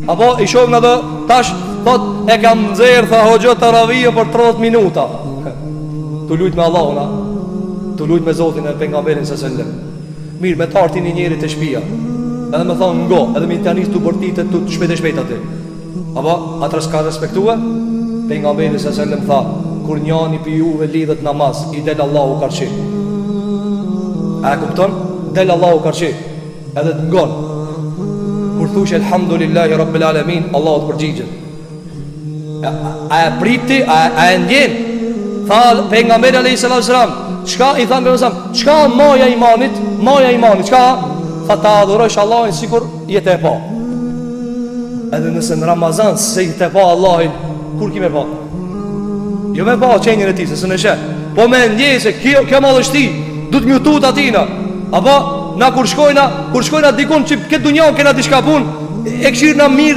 Apo i shohim në dhe tash, thot e kam nxerë, tha hoxha taravije për 30 minuta. Tu lujt me Allahuna, tu lujt me Zotin e pejgamberin s.a.s. Mirë, me tartin një njeri të shtëpia, edhe me thonë ngo, edhe me t'janis të bërtitet të shpejt ati. Apo, atërës ka respektue? Pejgamberi s.a.s. tha, kur njani për juve lidhet namaz, i del Allahu karqi. A e kupton? Del Allahu karqi, edhe të ngonë. Kur thush elhamdulillahi rabbil alamin, Allahu të përgjigjet. A e priti, a e ndjen? Tha pejgamberi alayhis salam, çka i thanë pejgamberi, çka moja imanit, çka? Tha ta adhurosh Allahin sikur jetë e pa. Edhe nëse në Ramazan se jetë e pa Allahin, kur ki me pa? Jo me pa qenjën e ti, se së në shë. Po me ndjej se kjo madhështi du të mjutut atina. Apo na kur shkojna dikun që këtë dunjan kena t'i shka pun, e këshirë na mirë.